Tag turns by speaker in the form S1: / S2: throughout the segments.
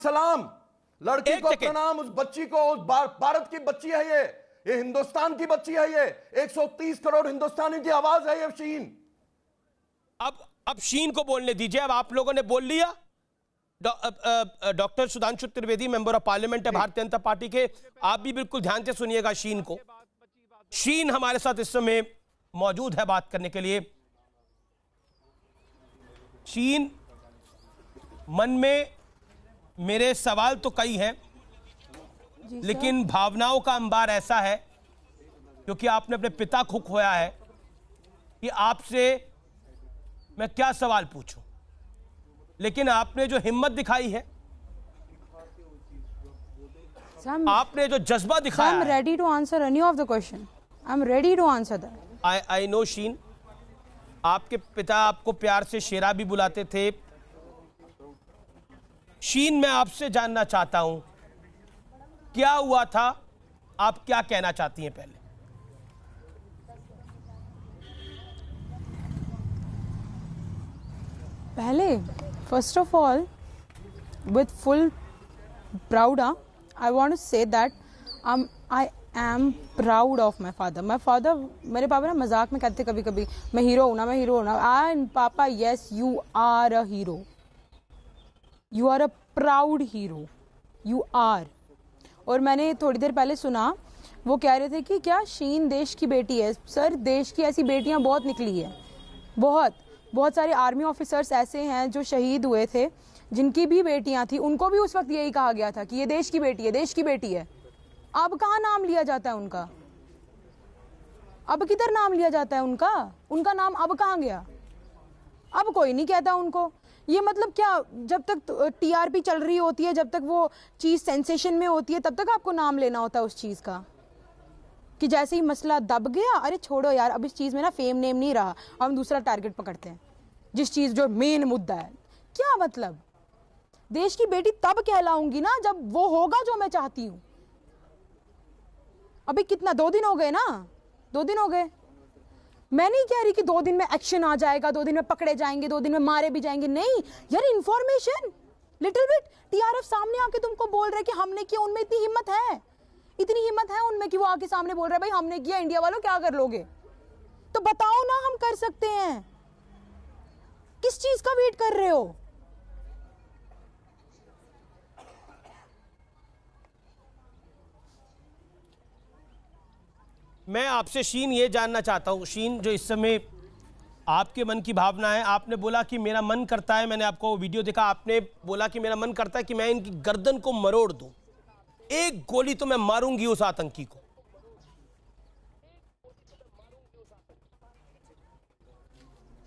S1: सलाम, लड़की को प्रणाम, उस बच्ची को, उस भारत की बच्ची है ये हिंदुस्तान की बच्ची है, ये 130 करोड़ हिंदुस्तानी की आवाज है ये शीन।
S2: अब शीन को बोलने दीजिए। अब आप लोगों ने बोल लिया। Doctor Sudhanshu Trivedi member of parliament है भारतीय जनता पार्टी के, आप भी बिल्कुल ध्यान से सुनिएगा शीन को। शीन हमारे साथ इस समय मौजूद है बात करने के लिए। शीन, मन में मेरे सवाल तो कई हैं, लेकिन भावनाओं का अंबार ऐसा है, क्योंकि आपने अपने पिता को खोया है, कि आपसे मैं क्या सवाल पूछूं। लेकिन आपने जो हिम्मत दिखाई है, आपने जो जज्बा दिखाया,
S3: I'm ready to answer any of the question. I'm ready to answer that.
S2: I know शीन, आपके पिता आपको प्यार से शेरा भी बुलाते थे। शीन, मैं आपसे जानना चाहता हूं क्या हुआ था, आप क्या कहना चाहती हैं पहले?
S3: First of all, with full proud, I want to say that I am proud of my father. My father, मेरे पापा ना मजाक में कहते कभी कभी, मैं हीरो हूं ना, मैं हीरो हूं ना। And पापा, yes, you are a hero. You are a proud hero. You are. और मैंने थोड़ी देर पहले सुना, वो कह रहे थे कि क्या शीन देश की बेटी है। सर, देश की ऐसी बेटियां बहुत निकली है, बहुत सारे आर्मी ऑफिसर्स ऐसे हैं जो शहीद हुए थे, जिनकी भी बेटियां थी, उनको भी उस वक्त यही कहा गया था कि ये देश की बेटी है, देश की बेटी है। अब कहाँ नाम लिया जाता है उनका? अब किधर नाम लिया जाता है उनका नाम अब कहाँ गया? अब कोई नहीं कहता उनको। ये मतलब क्या, जब तक टीआरपी चल रही होती है, जब तक वो चीज़ सेंसेशन में होती है, तब तक आपको नाम लेना होता है उस चीज़ का, कि जैसे ही मसला दब गया, अरे छोड़ो यार, अब इस चीज़ में ना फेम नेम नहीं रहा, हम दूसरा टारगेट पकड़ते हैं, जिस चीज़ जो मेन मुद्दा है। क्या मतलब? देश की बेटी तब कहलाऊंगी ना जब वो होगा जो मैं चाहती हूँ। अभी कितना, 2 दिन हो गए ना, 2 दिन हो गए। मैं नहीं कह रही कि 2 दिन में एक्शन आ जाएगा, 2 दिन में पकड़े जाएंगे, 2 दिन में मारे भी जाएंगे। नहीं यार, इंफॉर्मेशन लिटिल बिट। टीआरएफ सामने आके तुमको बोल रहे कि हमने किया, उनमें इतनी हिम्मत है उनमें कि वो आके सामने बोल रहे भाई हमने किया, इंडिया वालों क्या कर लोगे? तो बताओ ना, हम कर सकते हैं। किस चीज का वेट कर रहे हो?
S2: मैं आपसे शीन ये जानना चाहता हूं, शीन, जो इस समय आपके मन की भावना है, आपने बोला कि मेरा मन करता है, मैंने आपको वीडियो देखा, आपने बोला कि मेरा मन करता है कि मैं इनकी गर्दन को मरोड़ दूं, एक गोली तो मैं मारूंगी उस आतंकी को।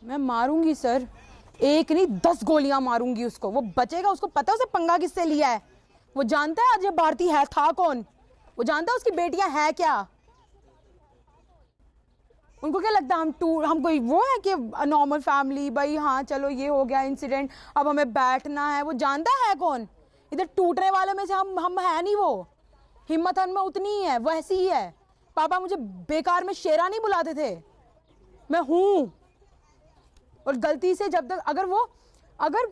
S3: मैं मारूंगी सर, एक नहीं 10 गोलियां मारूंगी उसको। वो बचेगा? उसको पता है उसे पंगा किससे लिया है? वो जानता है अजय भारती है था कौन? वो जानता है उसकी बेटियां है क्या? उनको क्या लगता है हम कोई वो है कि नॉर्मल फैमिली, भाई हाँ चलो ये हो गया इंसिडेंट, अब हमें बैठना है। वो जानता है कौन? इधर टूटने वाले में से हम है नहीं। वो हिम्मत हन में उतनी ही है, वैसी ही है। पापा मुझे बेकार में शेरा नहीं बुलाते थे, मैं हूं। और गलती से जब तक अगर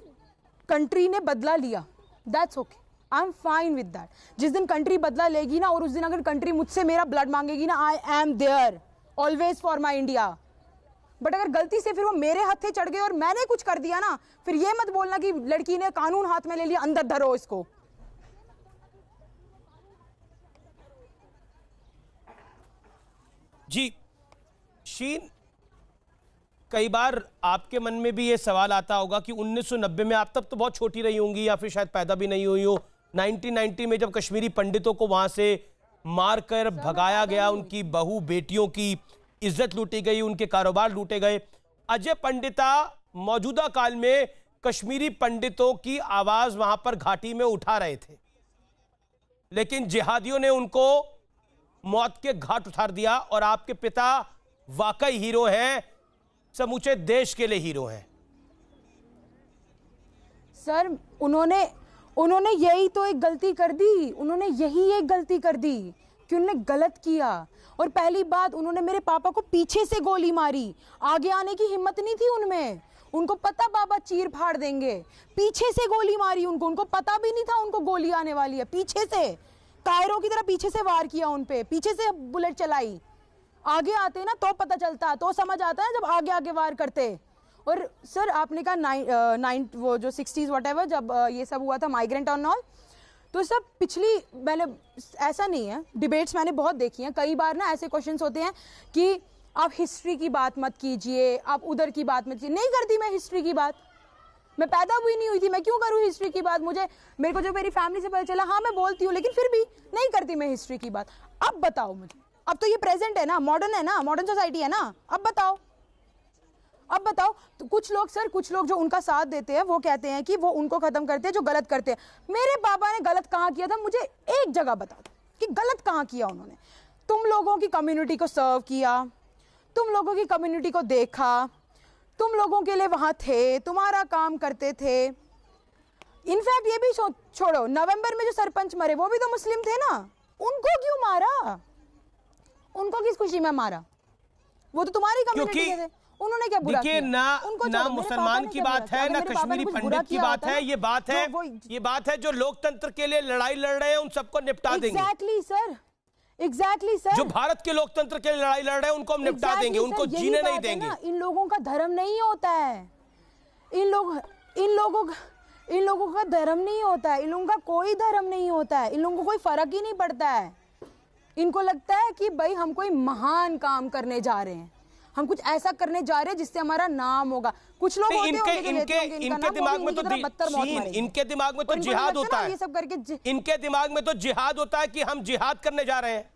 S3: कंट्री ने बदला लिया, that's okay, I am fine with that. जिस दिन कंट्री बदला लेगी ना, और उस दिन अगर कंट्री मुझसे मेरा ब्लड मांगेगी ना, I am there always for my India. But अगर गलती से फिर वो मेरे हाथे चढ़ गए और मैंने कुछ कर दिया ना, फिर ये मत बोलना कि लड़की ने कानून हाथ में ले लिया, अंदर धरो इसको।
S2: जी शीन, कई बार आपके मन में भी ये सवाल आता होगा कि 1990 में, आप तब तो बहुत छोटी रही होंगी या फिर शायद पैदा भी नहीं हुई हो, 1990 में जब कश्मीरी पंडितों को वहां से मारकर भगाया गया, उनकी बहू बेटियों की इज्जत लूटी गई, उनके कारोबार लूटे गए। अजय पंडिता मौजूदा काल में कश्मीरी पंडितों की आवाज वहां पर घाटी में उठा रहे थे, लेकिन जिहादियों ने उनको मौत के घाट उतार दिया। और आपके पिता वाकई हीरो हैं, समूचे देश के लिए हीरो हैं।
S3: सर, उन्होंने यही तो एक गलती कर दी। उन्होंने यही एक गलती कर दी कि उन्होंने गलत किया। और पहली बात, उन्होंने मेरे पापा को पीछे से गोली मारी, आगे आने की हिम्मत नहीं थी उनमें। उनको पता बाबा चीर फाड़ देंगे, पीछे से गोली मारी उनको, उनको पता भी नहीं था उनको गोली आने वाली है, पीछे से कायरों की तरह पीछे से वार किया उन पे, पीछे से बुलेट चलाई। आगे आते ना तो पता चलता, तो समझ आता है जब आगे आगे वार करते। और सर आपने कहा वो जो 60s whatever जब ये सब हुआ था माइग्रेंट ऑन ऑल, तो सब पिछली मैंने ऐसा नहीं है, डिबेट्स मैंने बहुत देखी हैं, कई बार ना ऐसे क्वेश्चंस होते हैं कि आप हिस्ट्री की बात मत कीजिए, आप उधर की बात मत कीजिए। नहीं करती मैं हिस्ट्री की बात, मैं पैदा भी नहीं हुई थी, मैं क्यों करूँ हिस्ट्री की बात? मेरे को जो मेरी फैमिली से पता चला, हाँ मैं बोलती हूँ, लेकिन फिर भी नहीं करती मैं हिस्ट्री की बात। अब बताओ मुझे, अब तो ये प्रेजेंट है ना, मॉडर्न सोसाइटी है ना, अब बताओ तो कुछ लोग जो उनका साथ देते हैं वो कहते हैं कि वो उनको खत्म करते हैं जो गलत करते हैं। मेरे पापा ने गलत कहाँ किया था, मुझे एक जगह बता दो कि गलत कहाँ किया उन्होंने। तुम लोगों की कम्युनिटी को सर्व किया, तुम लोगों की कम्युनिटी को देखा, तुम लोगों के लिए वहां थे, तुम्हारा काम करते थे। इनफैक्ट ये भी छोड़ो, नवंबर में जो सरपंच मरे वो भी तो मुस्लिम थे ना, उनको क्यों मारा? उनको किस खुशी में मारा? वो तो तुम्हारी कम्युनिटी के थे, उन्होंने क्या बुरा किया?
S2: ना मुसलमान की बात है, ना कश्मीरी पंडित की बात है, ये बात है जो लोकतंत्र के लिए लड़ाई लड़ रहे हैं उन सबको निपटा देंगे।
S3: एग्जैक्टली सर,
S2: जो भारत के लोकतंत्र के लिए लड़ाई लड़ रहे हैं उनको हम निपटा देंगे, उनको जीने नहीं देंगे।
S3: इन लोगों का धर्म नहीं होता है, इन लोगों का धर्म नहीं होता है, इन लोगों का कोई धर्म नहीं होता है, इन लोगों को कोई फर्क ही नहीं पड़ता है। इनको लगता है कि भाई हम कोई महान काम करने जा रहे हैं, हम कुछ ऐसा करने जा रहे हैं जिससे हमारा नाम होगा। कुछ लोग
S2: इनके दिमाग में तो जिहाद होता है,
S3: ये सब करके
S2: इनके दिमाग में तो जिहाद होता है कि हम जिहाद करने जा रहे हैं।